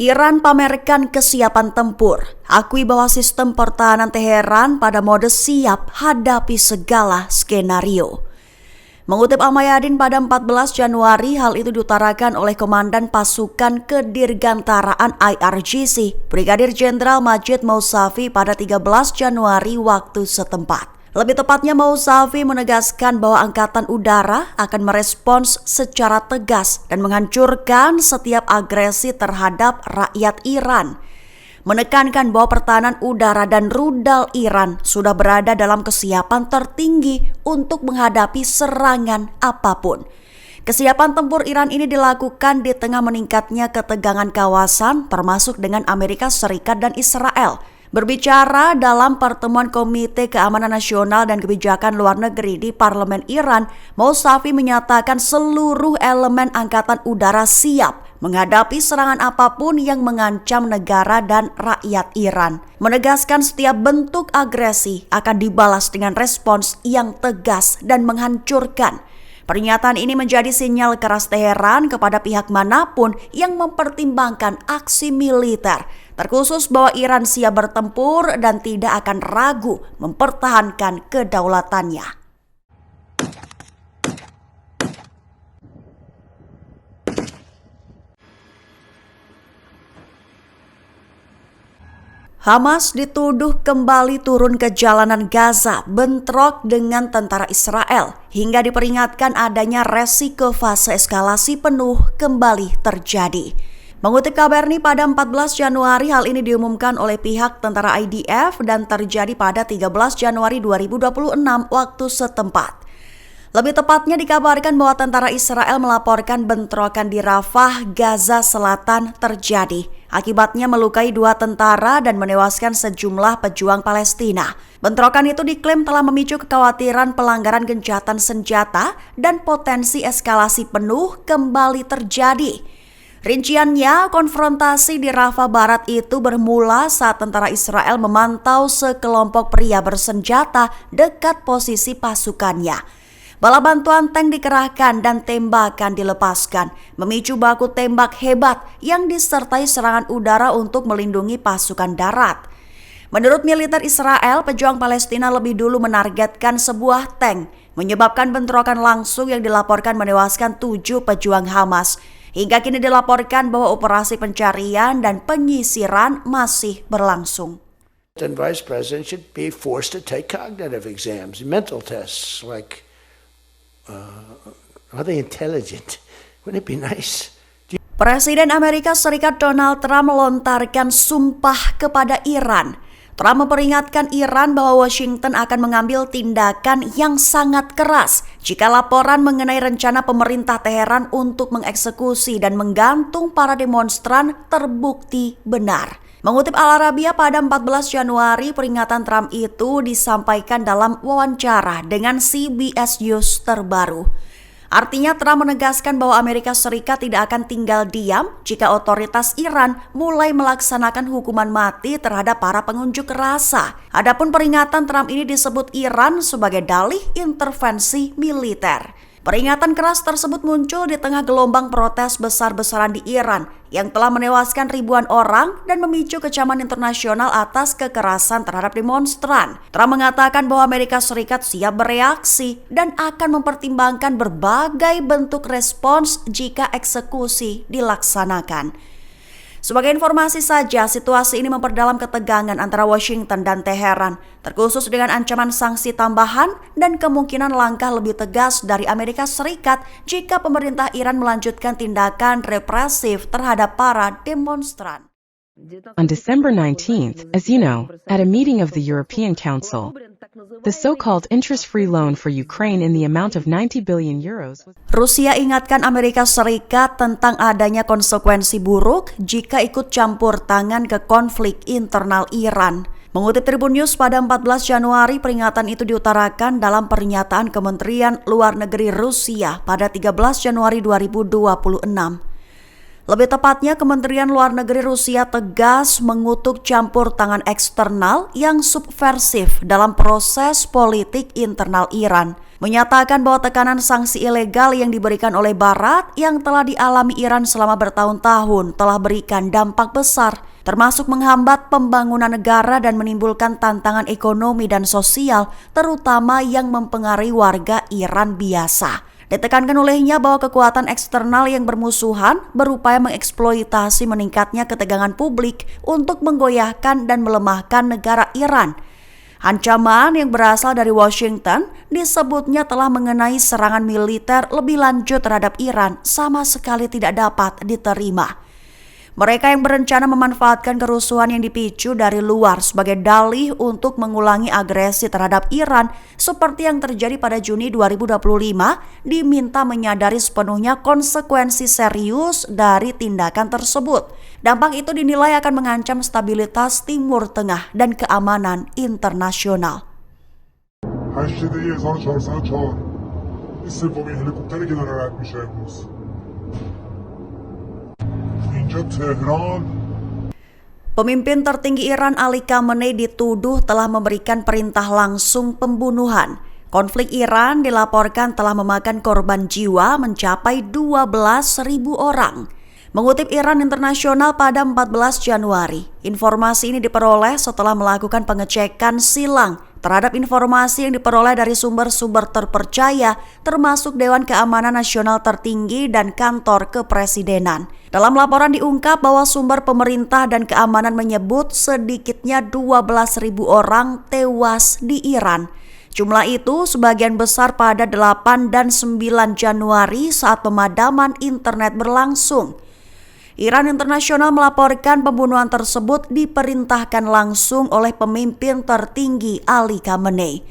Iran pamerkan kesiapan tempur, akui bahwa sistem pertahanan Teheran pada mode siap hadapi segala skenario. Mengutip Al-Mayadin pada 14 Januari, hal itu diutarakan oleh Komandan Pasukan Kedirgantaraan IRGC, Brigadir Jenderal Majid Mousavi pada 13 Januari waktu setempat. Lebih tepatnya, Mousavi menegaskan bahwa Angkatan Udara akan merespons secara tegas dan menghancurkan setiap agresi terhadap rakyat Iran. Menekankan bahwa pertahanan udara dan rudal Iran sudah berada dalam kesiapan tertinggi untuk menghadapi serangan apapun. Kesiapan tempur Iran ini dilakukan di tengah meningkatnya ketegangan kawasan, termasuk dengan Amerika Serikat dan Israel. Berbicara dalam pertemuan Komite Keamanan Nasional dan Kebijakan Luar Negeri di Parlemen Iran, Mousavi menyatakan seluruh elemen Angkatan Udara siap menghadapi serangan apapun yang mengancam negara dan rakyat Iran. Menegaskan setiap bentuk agresi akan dibalas dengan respons yang tegas dan menghancurkan. Pernyataan ini menjadi sinyal keras Teheran kepada pihak manapun yang mempertimbangkan aksi militer, terkhusus bahwa Iran siap bertempur dan tidak akan ragu mempertahankan kedaulatannya. Hamas dituduh kembali turun ke jalanan Gaza bentrok dengan tentara Israel hingga diperingatkan adanya resiko fase eskalasi penuh kembali terjadi. Mengutip Kabarni pada 14 Januari, hal ini diumumkan oleh pihak tentara IDF dan terjadi pada 13 Januari 2026 waktu setempat. Lebih tepatnya dikabarkan bahwa tentara Israel melaporkan bentrokan di Rafah, Gaza Selatan terjadi. Akibatnya melukai 2 tentara dan menewaskan sejumlah pejuang Palestina. Bentrokan itu diklaim telah memicu kekhawatiran pelanggaran gencatan senjata dan potensi eskalasi penuh kembali terjadi. Rinciannya, konfrontasi di Rafah Barat itu bermula saat tentara Israel memantau sekelompok pria bersenjata dekat posisi pasukannya. Bala bantuan tank dikerahkan dan tembakan dilepaskan, memicu baku tembak hebat yang disertai serangan udara untuk melindungi pasukan darat. Menurut militer Israel, pejuang Palestina lebih dulu menargetkan sebuah tank, menyebabkan bentrokan langsung yang dilaporkan menewaskan 7 pejuang Hamas. Hingga kini dilaporkan bahwa operasi pencarian dan penyisiran masih berlangsung. And Vice President should be forced to take cognitive exams, mental tests like are they intelligent? Wouldn't it be nice? Presiden Amerika Serikat Donald Trump melontarkan sumpah kepada Iran. Trump memperingatkan Iran bahwa Washington akan mengambil tindakan yang sangat keras jika laporan mengenai rencana pemerintah Teheran untuk mengeksekusi dan menggantung para demonstran terbukti benar. Mengutip Al Arabiya pada 14 Januari, peringatan Trump itu disampaikan dalam wawancara dengan CBS News terbaru. Artinya Trump menegaskan bahwa Amerika Serikat tidak akan tinggal diam jika otoritas Iran mulai melaksanakan hukuman mati terhadap para pengunjuk rasa. Adapun peringatan Trump ini disebut Iran sebagai dalih intervensi militer. Peringatan keras tersebut muncul di tengah gelombang protes besar-besaran di Iran yang telah menewaskan ribuan orang dan memicu kecaman internasional atas kekerasan terhadap demonstran. Trump mengatakan bahwa Amerika Serikat siap bereaksi dan akan mempertimbangkan berbagai bentuk respons jika eksekusi dilaksanakan. Sebagai informasi saja, situasi ini memperdalam ketegangan antara Washington dan Teheran, terkhusus dengan ancaman sanksi tambahan dan kemungkinan langkah lebih tegas dari Amerika Serikat jika pemerintah Iran melanjutkan tindakan represif terhadap para demonstran. On December 19th, as you know, at a meeting of the European Council, the so-called interest-free loan for Ukraine in the amount of 90 billion euros. Rusia ingatkan Amerika Serikat tentang adanya konsekuensi buruk jika ikut campur tangan ke konflik internal Iran. Mengutip Tribun News pada 14 Januari, peringatan itu diutarakan dalam pernyataan Kementerian Luar Negeri Rusia pada 13 Januari 2026. Lebih tepatnya, Kementerian Luar Negeri Rusia tegas mengutuk campur tangan eksternal yang subversif dalam proses politik internal Iran. menyatakan bahwa tekanan sanksi ilegal yang diberikan oleh Barat yang telah dialami Iran selama bertahun-tahun telah berikan dampak besar, termasuk menghambat pembangunan negara dan menimbulkan tantangan ekonomi dan sosial, terutama yang mempengaruhi warga Iran biasa. Ditekankan olehnya bahwa kekuatan eksternal yang bermusuhan berupaya mengeksploitasi meningkatnya ketegangan publik untuk menggoyahkan dan melemahkan negara Iran. Ancaman yang berasal dari Washington disebutnya telah mengenai serangan militer lebih lanjut terhadap Iran sama sekali tidak dapat diterima. Mereka yang berencana memanfaatkan kerusuhan yang dipicu dari luar sebagai dalih untuk mengulangi agresi terhadap Iran seperti yang terjadi pada Juni 2025 diminta menyadari sepenuhnya konsekuensi serius dari tindakan tersebut. Dampak itu dinilai akan mengancam stabilitas Timur Tengah dan keamanan internasional. 8-14 سومین هلیکوپتری که داره رد میشه امروز اینجا تهران. Pemimpin tertinggi Iran Ali Khamenei dituduh telah memberikan perintah langsung pembunuhan. Konflik Iran dilaporkan telah memakan korban jiwa mencapai 12.000 orang. Mengutip Iran Internasional pada 14 Januari, informasi ini diperoleh setelah melakukan pengecekan silang terhadap informasi yang diperoleh dari sumber-sumber terpercaya, termasuk Dewan Keamanan Nasional Tertinggi dan Kantor Kepresidenan. Dalam laporan diungkap bahwa sumber pemerintah dan keamanan menyebut sedikitnya 12.000 orang tewas di Iran. Jumlah itu sebagian besar pada 8 dan 9 Januari saat pemadaman internet berlangsung. Iran Internasional melaporkan pembunuhan tersebut diperintahkan langsung oleh pemimpin tertinggi Ali Khamenei.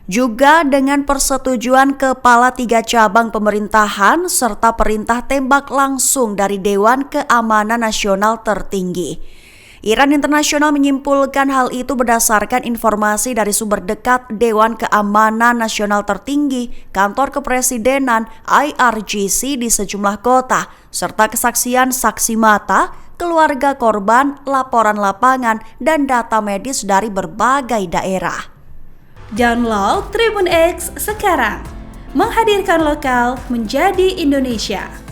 Juga dengan persetujuan kepala 3 cabang pemerintahan serta perintah tembak langsung dari Dewan Keamanan Nasional Tertinggi. Iran Internasional menyimpulkan hal itu berdasarkan informasi dari sumber dekat Dewan Keamanan Nasional Tertinggi, Kantor Kepresidenan, IRGC di sejumlah kota, serta kesaksian saksi mata, keluarga korban, laporan lapangan, dan data medis dari berbagai daerah. Download Tribun X sekarang, menghadirkan lokal menjadi Indonesia.